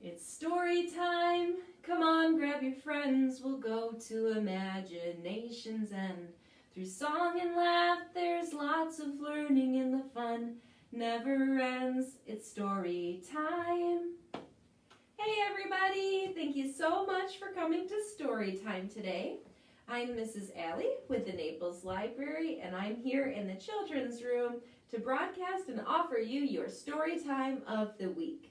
It's story time. Come on, grab your friends. We'll go to imagination's end. Through song and laugh, there's lots of learning, and the fun never ends. It's story time. Hey everybody, thank you so much for coming to story time today. I'm Mrs. Allie with the Naples Library, and I'm here in the children's room to broadcast and offer you your story time of the week.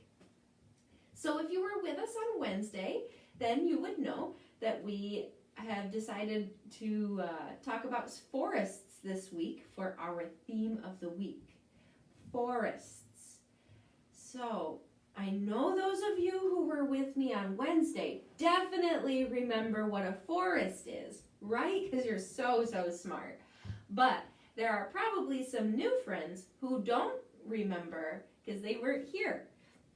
So if you were with us on Wednesday, then you would know that we have decided to talk about forests this week for our theme of the week. Forests. So I know those of you who were with me on Wednesday definitely remember what a forest is, right? Because you're so smart. But there are probably some new friends who don't remember because they weren't here.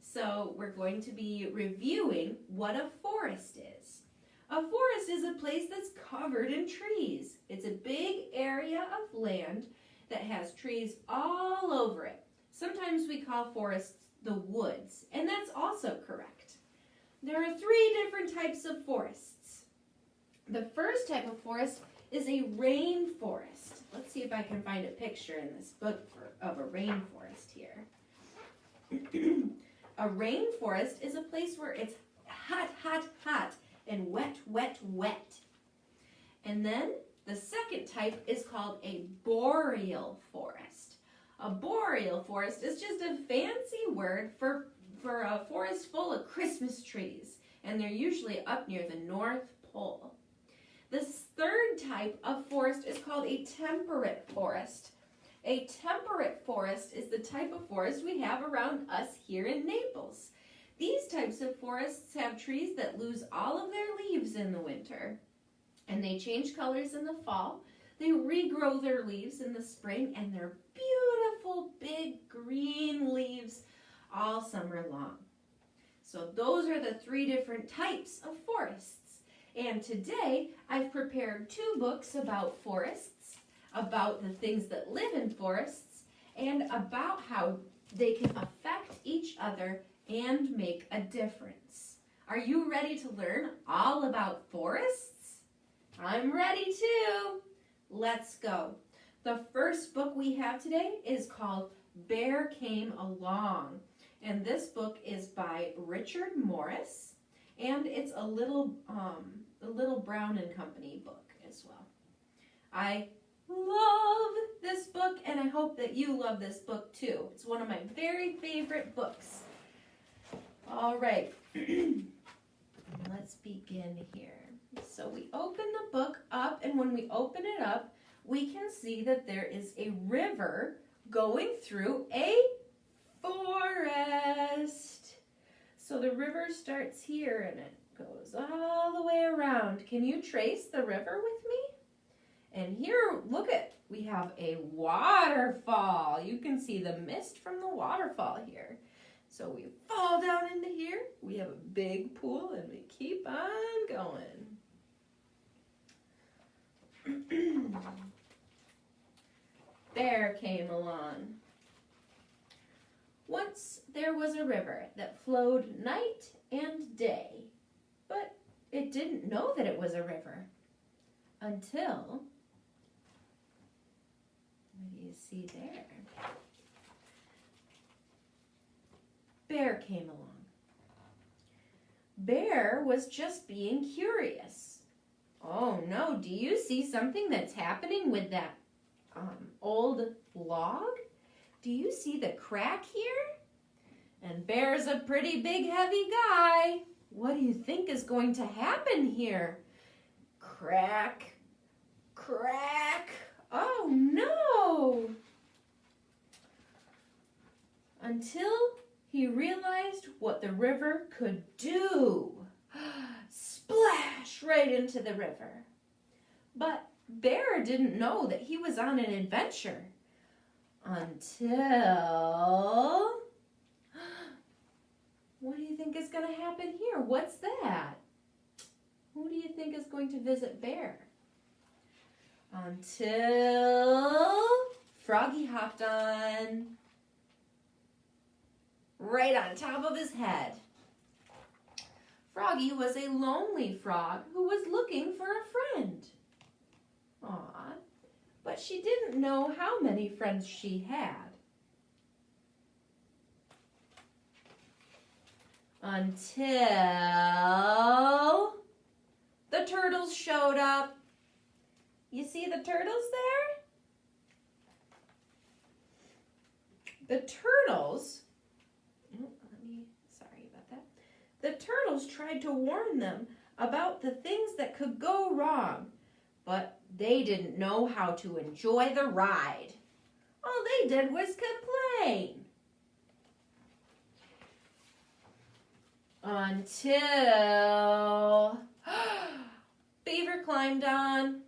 So we're going to be reviewing what a forest is. A forest is a place that's covered in trees. It's a big area of land that has trees all over it. Sometimes we call forests the woods, and that's also correct. There are three different types of forests. The first type of forest is a rainforest. Let's see if I can find a picture in this book of a rainforest here. A rainforest is a place where it's hot, and wet. And then the second type is called a boreal forest. A boreal forest is just a fancy word for a forest full of Christmas trees, and they're usually up near the North Pole. The third type of forest is called a temperate forest. A temperate forest is the type of forest we have around us here in Naples. These types of forests have trees that lose all of their leaves in the winter, and they change colors in the fall. They regrow their leaves in the spring, and they're beautiful big green leaves all summer long. So those are the three different types of forests. And today I've prepared two books about forests, about the things that live in forests, and about how they can affect each other and make a difference. Are you ready to learn all about forests? I'm ready too. Let's go. The first book we have today is called Bear Came Along, and this book is by Richard Morris, and it's a little Brown and Company book as well. I love this book, and I hope that you love this book too. It's one of my very favorite books. All right, let's begin here. So we open the book up, and when we open it up, we can see that there is a river going through a forest. So the river starts here, and it goes all the way around. Can you trace the river with me? And here, look we have a waterfall. You can see the mist from the waterfall here. So we fall down into here. We have a big pool, and we keep on going. Bear came along. Once there was a river that flowed night and day, but it didn't know that it was a river until, what do you see there? Bear came along. Bear was just being curious. Oh no, do you see something that's happening with that old log? Do you see the crack here? And Bear's a pretty big, heavy guy. What do you think is going to happen here? Crack, crack. Oh no! Until he realized what the river could do. Splash right into the river. But Bear didn't know that he was on an adventure until... What do you think is going to happen here? What's that? Who do you think is going to visit Bear? Until Froggy hopped on right on top of his head. Froggy was a lonely frog who was looking for a friend. Aw, but she didn't know how many friends she had. Until the turtles showed up. You see the turtles there? The turtles, the turtles tried to warn them about the things that could go wrong, but they didn't know how to enjoy the ride. All they did was complain. Until Beaver climbed on.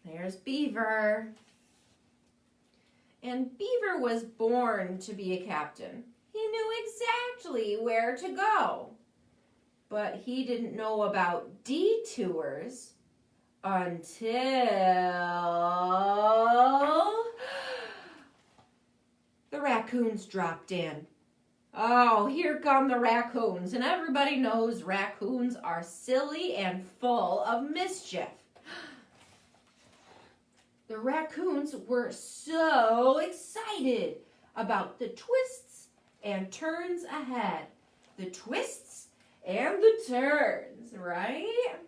There's Beaver. And Beaver was born to be a captain. He knew exactly where to go. But he didn't know about detours until the raccoons dropped in. Oh, here come the raccoons. And everybody knows raccoons are silly and full of mischief. The raccoons were so excited about the twists and turns ahead. The twists and the turns, right?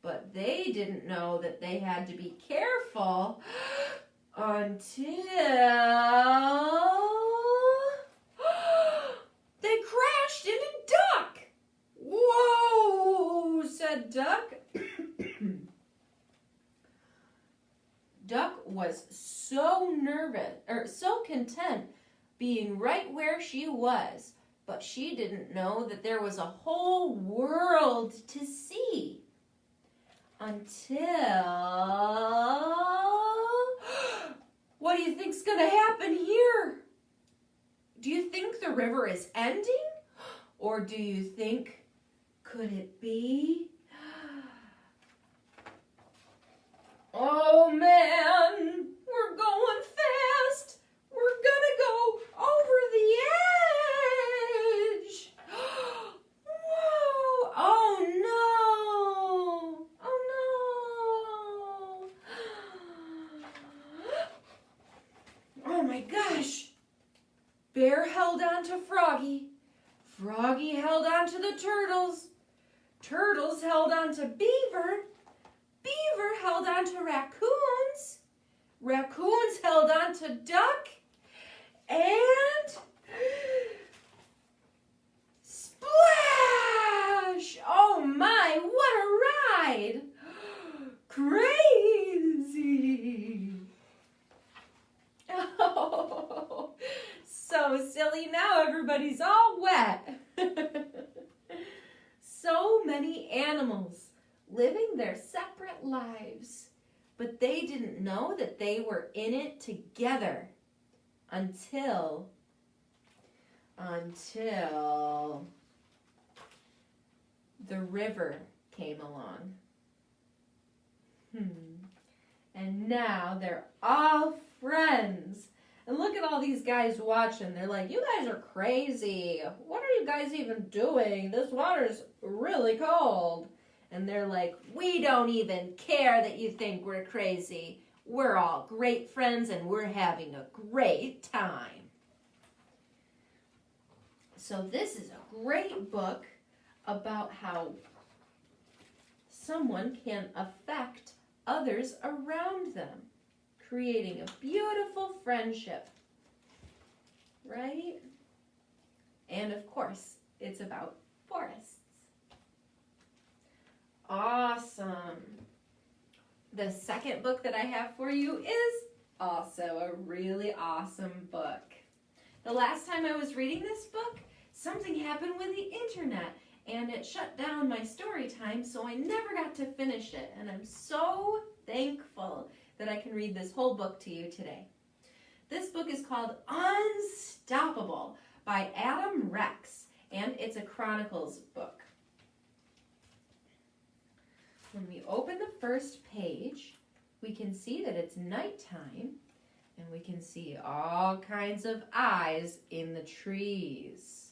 But they didn't know that they had to be careful until they crashed into Duck. Whoa, said Duck. Duck was so so content being right where she was, but she didn't know that there was a whole world to see. Until... What do you think's gonna happen here? Do you think the river is ending? Or do you think, could it be? Oh man, we're going fast. We're gonna go over the edge. Whoa, oh no, oh no. Oh my gosh. Bear held on to Froggy. Froggy held on to the turtles. Turtles held on to Beaver. Beaver held on to raccoons. Raccoons held on to Duck. And splash! Oh my, what a ride! Crazy! Oh, so silly. Now everybody's all wet. So many animals living their separate lives, but they didn't know that they were in it together until the river came along. And now they're all friends. And look at all these guys watching. They're like, you guys are crazy. What are you guys even doing? This water's really cold. And they're like, we don't even care that you think we're crazy. We're all great friends and we're having a great time. So this is a great book about how someone can affect others around them, creating a beautiful friendship, right? And of course, it's about forests. Awesome. The second book that I have for you is also a really awesome book. The last time I was reading this book, something happened with the internet and it shut down my story time, so I never got to finish it. And I'm so thankful that I can read this whole book to you today. This book is called Unstoppable by Adam Rex, and it's a Chronicles book. When we open the first page, we can see that it's nighttime, and we can see all kinds of eyes in the trees.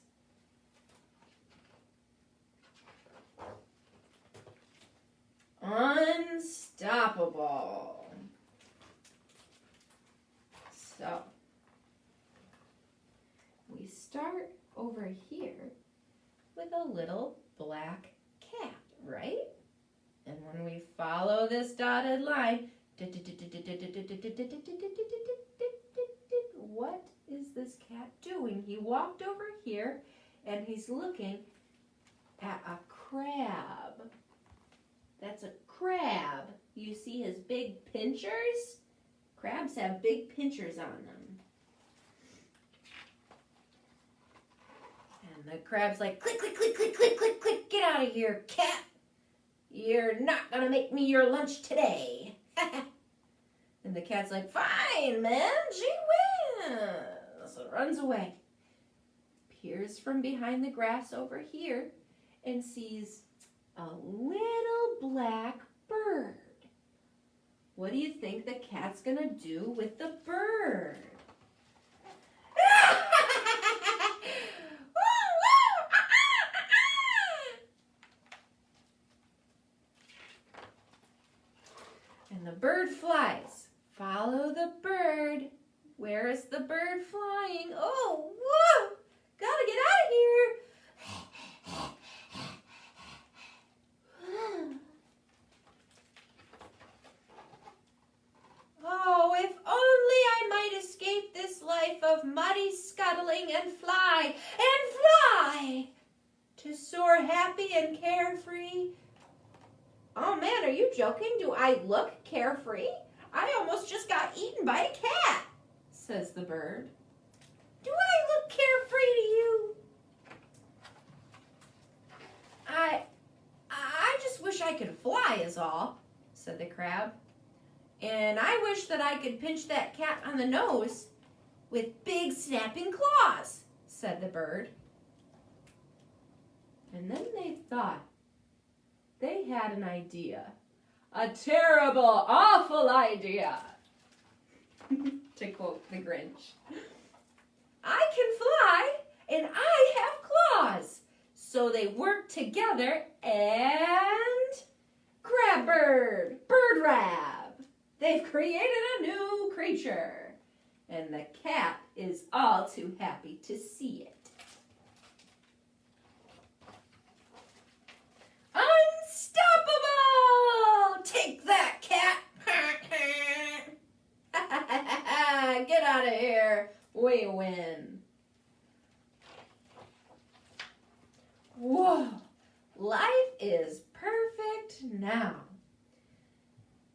with a little black cat, right? And when we follow this dotted line, what is this cat doing? He walked over here and he's looking at a crab. That's a crab. You see his big pinchers? Crabs have big pinchers on them. And the crab's like, click, click, click, click, click, click, click, get out of here, cat. You're not gonna make me your lunch today. And the cat's like, fine, man, gee whiz. So runs away. Peers from behind the grass over here and sees a little black bird. What do you think the cat's gonna do with the bird? And the bird flies. Follow the bird. Where is the bird flying? Oh, whoa! Gotta get out of here. Oh, if only I might escape this life of muddy scuttling and fly to soar happy and carefree. Oh man, are you joking? Do I look carefree? I almost just got eaten by a cat, says the bird. Do I look carefree to you? I just wish I could fly is all, said the crab. And I wish that I could pinch that cat on the nose with big snapping claws, said the bird. And then they thought they had an idea. A terrible, awful idea, to quote the Grinch. I can fly and I have claws. So they worked together and crab bird, bird rab. They've created a new creature. And the cat is all too happy to see it. Unstoppable! Take that, cat! Get out of here. We win. Whoa! Life is perfect now.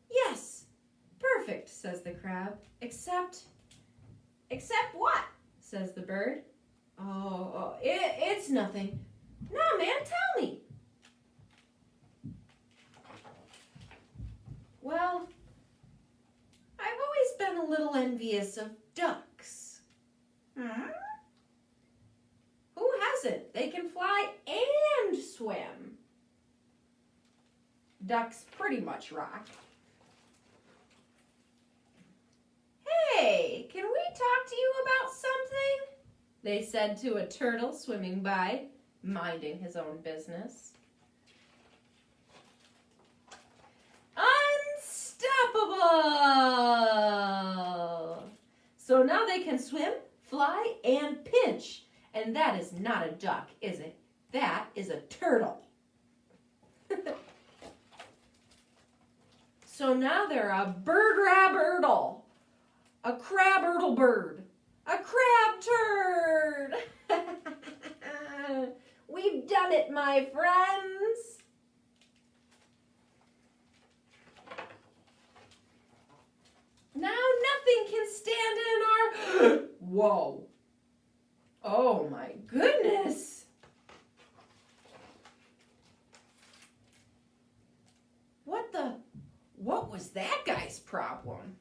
Yes, perfect, says the crab. Except what? Says the bird. Oh, it's nothing. No, man, tell me. Well, I've always been a little envious of ducks. Who hasn't? They can fly and swim. Ducks pretty much rock. Hey, can we talk to you about something? They said to a turtle swimming by, minding his own business. Unstoppable! So now they can swim, fly, and pinch. And that is not a duck, is it? That is a turtle. So now they're a bird-rab-erdle, a crab-erdle bird, a crab turd. We've done it, my friends. Now nothing can stand in our... Whoa. Oh my goodness. What was that guy's problem?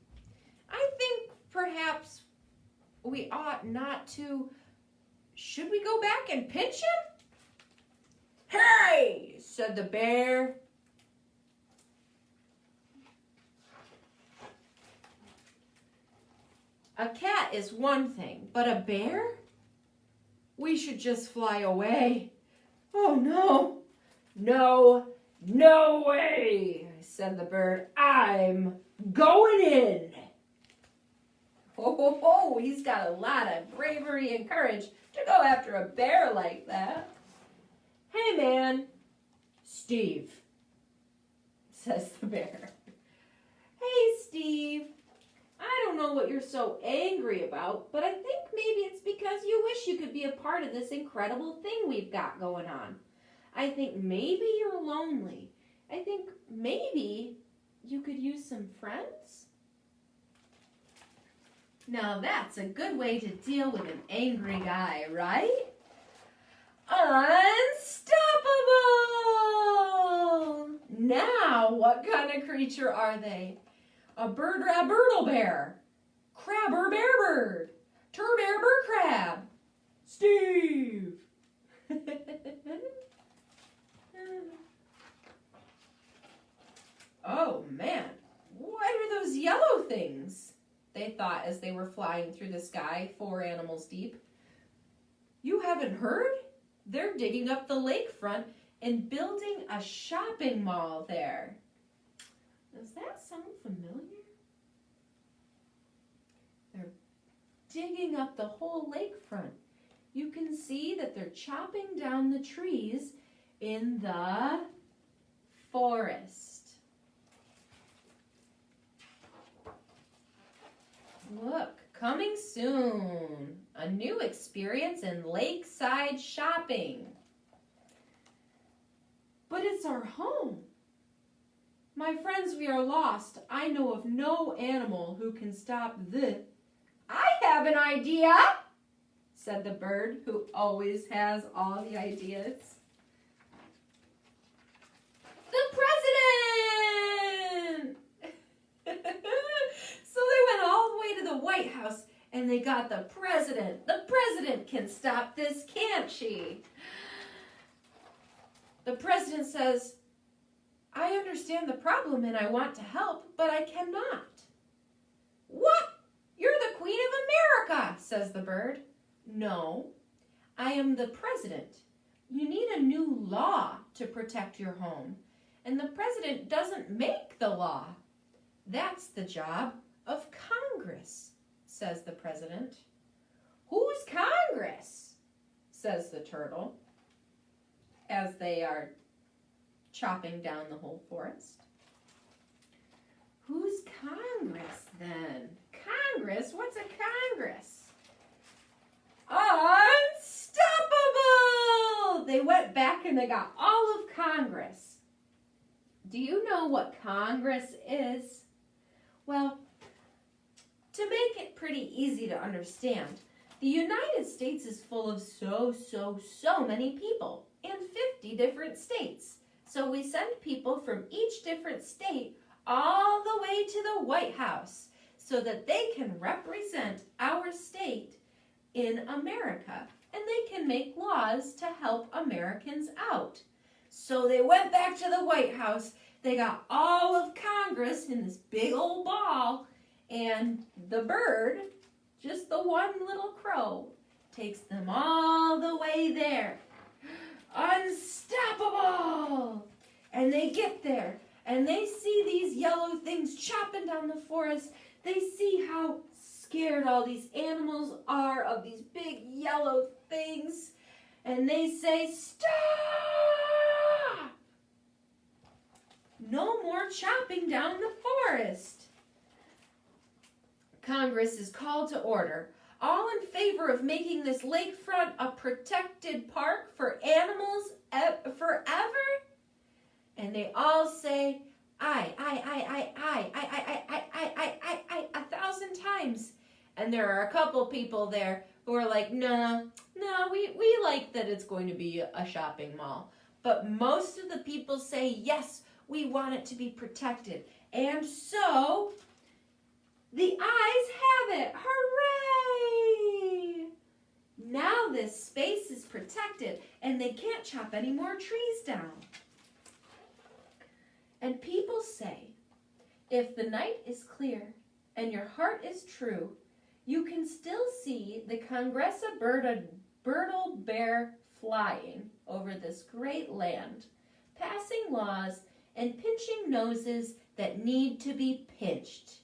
I think perhaps we ought not to... Should we go back and pinch him? Hey, said the bear. A cat is one thing, but a bear? We should just fly away. Oh no, no way, said the bird. I'm going in. Oh, he's got a lot of bravery and courage to go after a bear like that. man. Steve, says the bear. Hey, Steve. I don't know what you're so angry about, but I think maybe it's because you wish you could be a part of this incredible thing we've got going on. I think maybe you're lonely. I think maybe you could use some friends. Now that's a good way to deal with an angry guy, right? Unstoppable! Now, what kind of creature are they? A bird-rab-birdle bear, crabber bear bird, tur-bear bird crab, Steve. Oh man, what are those yellow things? They thought as they were flying through the sky, 4 animals deep. You haven't heard? They're digging up the lakefront and building a shopping mall there. Does that sound familiar? They're digging up the whole lakefront. You can see that they're chopping down the trees in the forest. Look, coming soon. A new experience in lakeside shopping. But it's our home. My friends, we are lost. I know of no animal who can stop this. I have an idea, said the bird, who always has all the ideas. The president! So they went all the way to the White House and they got the president. The president can stop this, can't she? The president says, I understand the problem and I want to help, but I cannot. What? You're the Queen of America, says the bird. No, I am the president. You need a new law to protect your home, and the president doesn't make the law. That's the job of Congress, says the president. Who's Congress? Says the turtle, as they are chopping down the whole forest. Who's Congress then? Congress? What's a Congress? Unstoppable! They went back and they got all of Congress. Do you know what Congress is? Well, to make it pretty easy to understand, the United States is full of so many people in 50 different states. So we send people from each different state all the way to the White House so that they can represent our state in America and they can make laws to help Americans out. So they went back to the White House, they got all of Congress in this big old ball, and the bird, just the one little crow, takes them all the way there. Unstoppable! And they get there, and they see these yellow things chopping down the forest. They see how scared all these animals are of these big yellow things. And they say, stop! No more chopping down the forest. Congress is called to order. All in favor of making this lakefront a protected park for animals forever? And they all say, aye, 1,000 times. And there are a couple people there who are like, no, we like that it's going to be a shopping mall. But most of the people say, yes, we want it to be protected. And so, the ayes have it. Hooray! Now this space is protected and they can't chop any more trees down. And people say, if the night is clear and your heart is true, you can still see the Congressa Birdle Bear flying over this great land, passing laws and pinching noses that need to be pinched.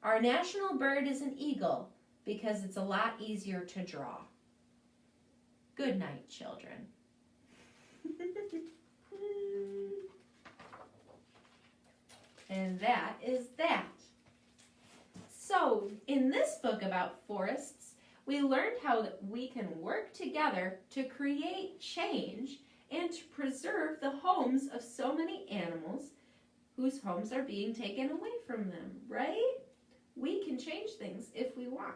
Our national bird is an eagle because it's a lot easier to draw. Good night, children. And that is that. So, in this book about forests, we learned how that we can work together to create change and to preserve the homes of so many animals whose homes are being taken away from them, right? We can change things if we want.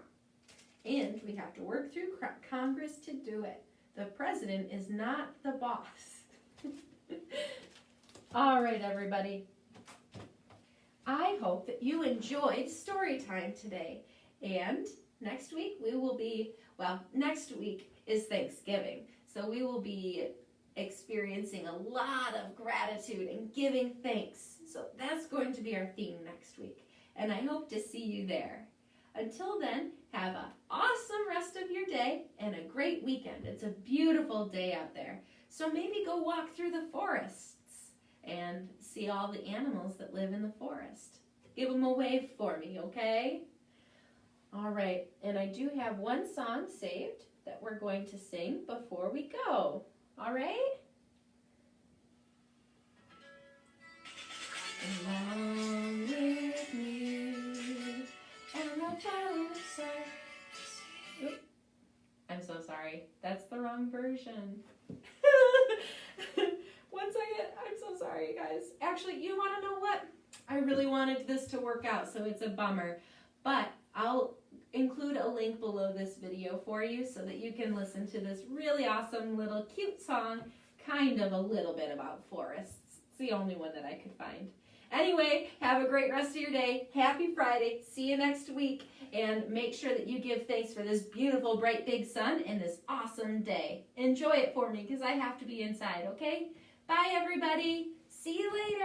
And we have to work through Congress to do it. The president is not the boss. All right, everybody. I hope that you enjoyed story time today. And next week next week is Thanksgiving. So we will be experiencing a lot of gratitude and giving thanks. So that's going to be our theme next week. And I hope to see you there. Until then, have an awesome rest of your day and a great weekend. It's a beautiful day out there. So maybe go walk through the forests and see all the animals that live in the forest. Give them a wave for me, okay? All right, and I do have one song saved that we're going to sing before we go. All right? Along with me and the violet songs. Oop. I'm so sorry. That's the wrong version. One second. I'm so sorry, guys. Actually, you want to know what? I really wanted this to work out, so it's a bummer. But I'll include a link below this video for you so that you can listen to this really awesome little cute song, kind of a little bit about forests. It's the only one that I could find. Anyway, have a great rest of your day. Happy Friday. See you next week. And make sure that you give thanks for this beautiful, bright, big sun and this awesome day. Enjoy it for me because I have to be inside, okay? Bye, everybody. See you later.